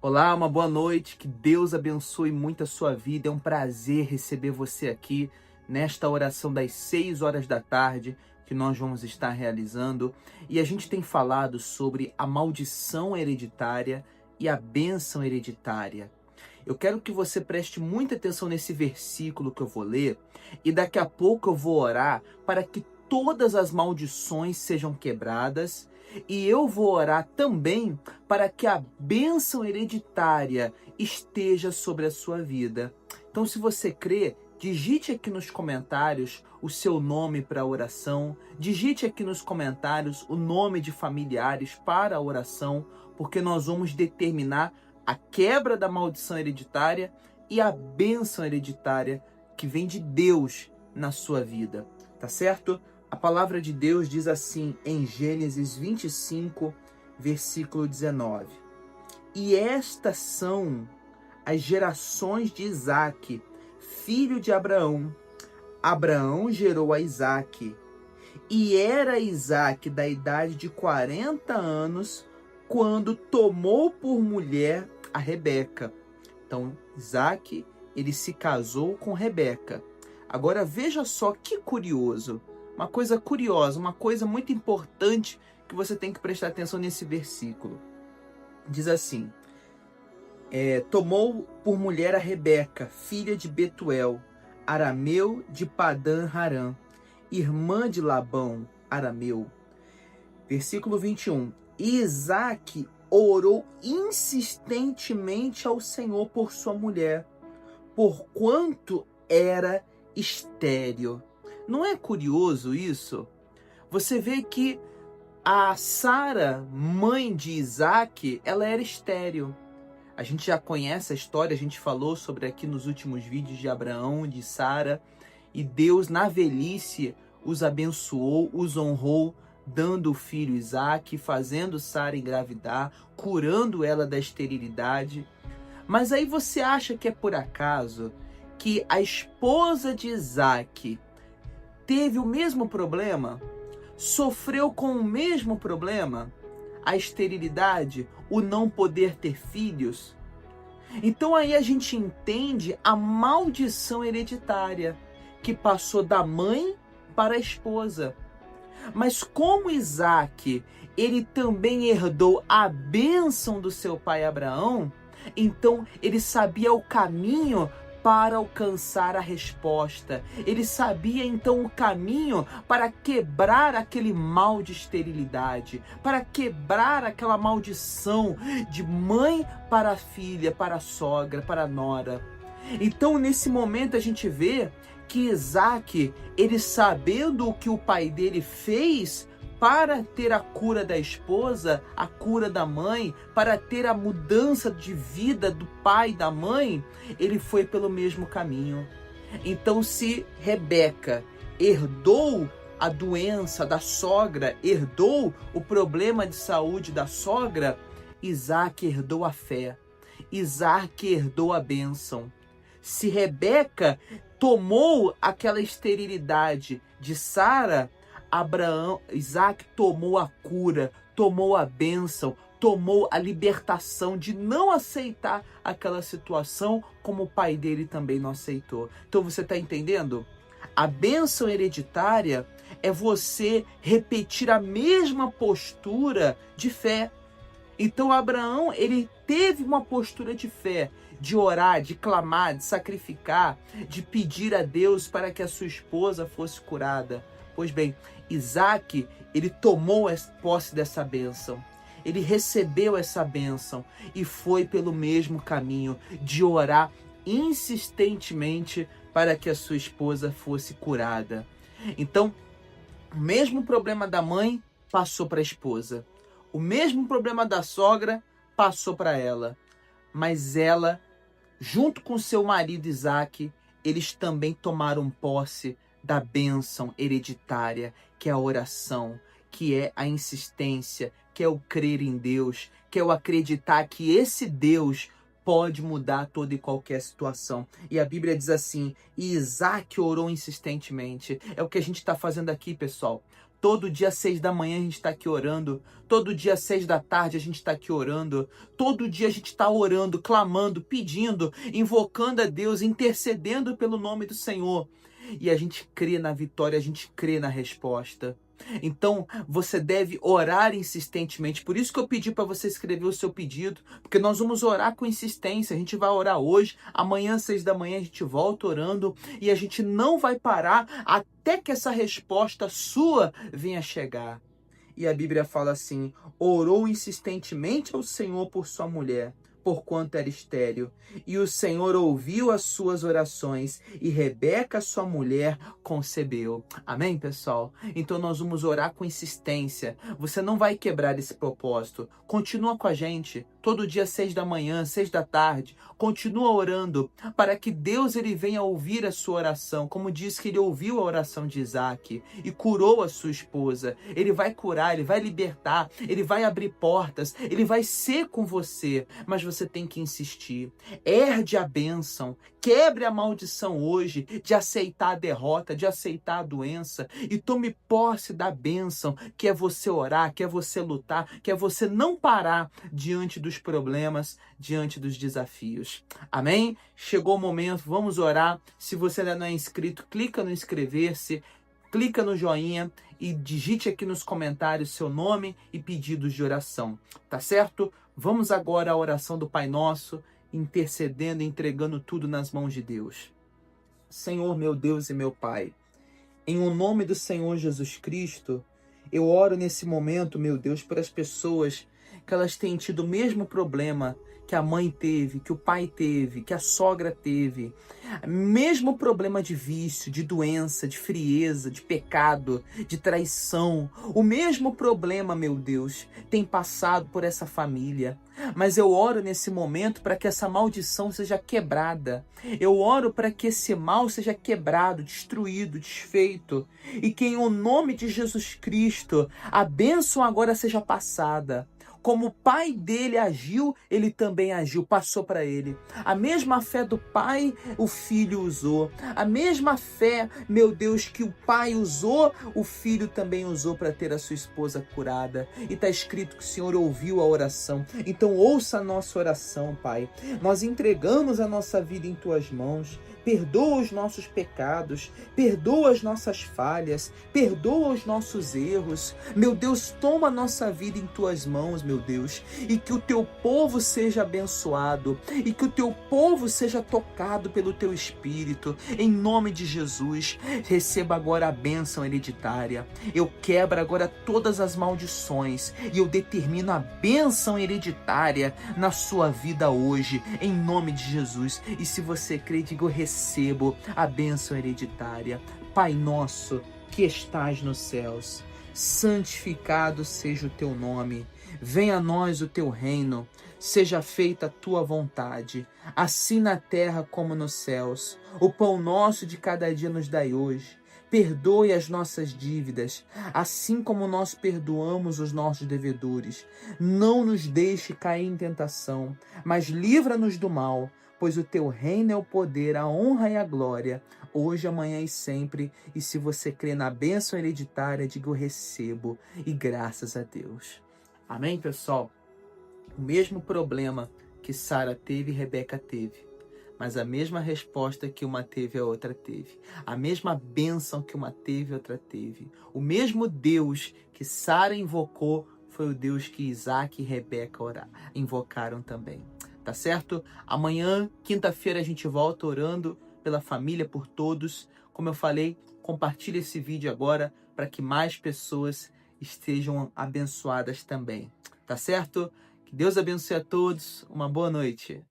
Olá, uma boa noite, que Deus abençoe muito a sua vida. É um prazer receber você aqui nesta oração das 6 horas da tarde que nós vamos estar realizando. E a gente tem falado sobre a maldição hereditária e a bênção hereditária. Eu quero que você preste muita atenção nesse versículo que eu vou ler e daqui a pouco eu vou orar para que todas as maldições sejam quebradas. E eu vou orar também para que a bênção hereditária esteja sobre a sua vida. Então, se você crê, digite aqui nos comentários o seu nome para a oração. Digite aqui nos comentários o nome de familiares para a oração, porque nós vamos determinar a quebra da maldição hereditária e a bênção hereditária que vem de Deus na sua vida. Tá certo? A palavra de Deus diz assim em Gênesis 25, versículo 19. E estas são as gerações de Isaque, filho de Abraão. Abraão gerou a Isaque. E era Isaque da idade de 40 anos quando tomou por mulher a Rebeca. Então, Isaque, ele se casou com Rebeca. Agora, veja só que curioso. Uma coisa curiosa, uma coisa muito importante que você tem que prestar atenção nesse versículo. Diz assim, tomou por mulher a Rebeca, filha de Betuel, arameu de Padã-Arã, irmã de Labão, arameu. Versículo 21. E Isaque orou insistentemente ao Senhor por sua mulher, porquanto era estéril. Não é curioso isso? Você vê que a Sara, mãe de Isaque, ela era estéril. A gente já conhece a história, a gente falou sobre aqui nos últimos vídeos de Abraão, de Sara, e Deus na velhice os abençoou, os honrou, dando o filho Isaque, fazendo Sara engravidar, curando ela da esterilidade. Mas aí você acha que é por acaso que a esposa de Isaque teve o mesmo problema? Sofreu com o mesmo problema? A esterilidade? O não poder ter filhos? Então aí a gente entende a maldição hereditária que passou da mãe para a esposa. Mas como Isaque, ele também herdou a bênção do seu pai Abraão, então ele sabia o caminho para alcançar a resposta. Ele sabia então o caminho para quebrar aquele mal de esterilidade, para quebrar aquela maldição de mãe para a filha, para a sogra, para a nora. Então nesse momento a gente vê que Isaque, ele sabendo o que o pai dele fez para ter a cura da esposa, a cura da mãe, para ter a mudança de vida do pai e da mãe, ele foi pelo mesmo caminho. Então, se Rebeca herdou a doença da sogra, herdou o problema de saúde da sogra, Isaque herdou a fé, Isaque herdou a bênção. Se Rebeca tomou aquela esterilidade de Sara, Isaque tomou a cura, tomou a bênção, tomou a libertação de não aceitar aquela situação, como o pai dele também não aceitou. Então você está entendendo? A bênção hereditária é você repetir a mesma postura de fé. Então Abraão, ele teve uma postura de fé, de orar, de clamar, de sacrificar, de pedir a Deus para que a sua esposa fosse curada. Pois bem, Isaque, ele tomou posse dessa bênção. Ele recebeu essa bênção e foi pelo mesmo caminho de orar insistentemente para que a sua esposa fosse curada. Então, o mesmo problema da mãe passou para a esposa. O mesmo problema da sogra passou para ela. Mas ela, junto com seu marido Isaque, eles também tomaram posse da bênção hereditária, que é a oração, que é a insistência, que é o crer em Deus, que é o acreditar que esse Deus pode mudar toda e qualquer situação. E a Bíblia diz assim, e Isaque orou insistentemente. É o que a gente está fazendo aqui, pessoal. Todo dia às 6 da manhã a gente está aqui orando. Todo dia às 6 da tarde a gente está aqui orando. Todo dia a gente está orando, clamando, pedindo, invocando a Deus, intercedendo pelo nome do Senhor. E a gente crê na vitória, a gente crê na resposta. Então, você deve orar insistentemente. Por isso que eu pedi para você escrever o seu pedido, porque nós vamos orar com insistência. A gente vai orar hoje, amanhã às 6 da manhã a gente volta orando e a gente não vai parar até que essa resposta sua venha chegar. E a Bíblia fala assim: orou insistentemente ao Senhor por sua mulher, porquanto era estéril. E o Senhor ouviu as suas orações, e Rebeca, sua mulher, concebeu. Amém, pessoal? Então nós vamos orar com insistência. Você não vai quebrar esse propósito. Continua com a gente. Todo dia, 6 da manhã, 6 da tarde. Continua orando para que Deus ele venha ouvir a sua oração. Como diz que ele ouviu a oração de Isaac e curou a sua esposa. Ele vai curar, ele vai libertar, ele vai abrir portas, ele vai ser com você. Mas você tem que insistir. Herde a bênção. Quebre a maldição hoje de aceitar a derrota, de aceitar a doença. E tome posse da bênção, que é você orar, que é você lutar, que é você não parar diante dos problemas, diante dos desafios. Amém? Chegou o momento, vamos orar. Se você ainda não é inscrito, clica no inscrever-se, clica no joinha e digite aqui nos comentários seu nome e pedidos de oração. Tá certo? Vamos agora à oração do Pai Nosso, intercedendo e entregando tudo nas mãos de Deus. Senhor, meu Deus e meu Pai, em o nome do Senhor Jesus Cristo, eu oro nesse momento, meu Deus, para as pessoas que elas têm tido o mesmo problema que a mãe teve, que o pai teve, que a sogra teve. Mesmo problema de vício, de doença, de frieza, de pecado, de traição. O mesmo problema, meu Deus, tem passado por essa família. Mas eu oro nesse momento para que essa maldição seja quebrada. Eu oro para que esse mal seja quebrado, destruído, desfeito. E que em o nome de Jesus Cristo, a bênção agora seja passada. Como o pai dele agiu, ele também agiu, passou para ele. A mesma fé do pai, o filho usou. A mesma fé, meu Deus, que o pai usou, o filho também usou para ter a sua esposa curada. E está escrito que o Senhor ouviu a oração. Então ouça a nossa oração, Pai. Nós entregamos a nossa vida em tuas mãos. Perdoa os nossos pecados, perdoa as nossas falhas, perdoa os nossos erros. Meu Deus, toma a nossa vida em tuas mãos, meu Deus, e que o teu povo seja abençoado, e que o teu povo seja tocado pelo teu Espírito. Em nome de Jesus, receba agora a bênção hereditária. Eu quebro agora todas as maldições e eu determino a bênção hereditária na sua vida hoje, em nome de Jesus. E se você crê, diga: eu recebo a bênção hereditária. Pai nosso que estás nos céus, santificado seja o teu nome. Venha a nós o teu reino. Seja feita a tua vontade, assim na terra como nos céus. O pão nosso de cada dia nos dai hoje. Perdoe as nossas dívidas, assim como nós perdoamos os nossos devedores. Não nos deixe cair em tentação, mas livra-nos do mal, pois o teu reino é o poder, a honra e a glória, hoje, amanhã e sempre. E se você crê na bênção hereditária, diga: eu recebo, e graças a Deus. Amém, pessoal? O mesmo problema que Sara teve, Rebeca teve. Mas a mesma resposta que uma teve, a outra teve. A mesma bênção que uma teve, a outra teve. O mesmo Deus que Sara invocou foi o Deus que Isaac e Rebeca invocaram também. Tá certo? Amanhã, quinta-feira, a gente volta orando pela família, por todos. Como eu falei, compartilhe esse vídeo agora para que mais pessoas estejam abençoadas também. Tá certo? Que Deus abençoe a todos. Uma boa noite.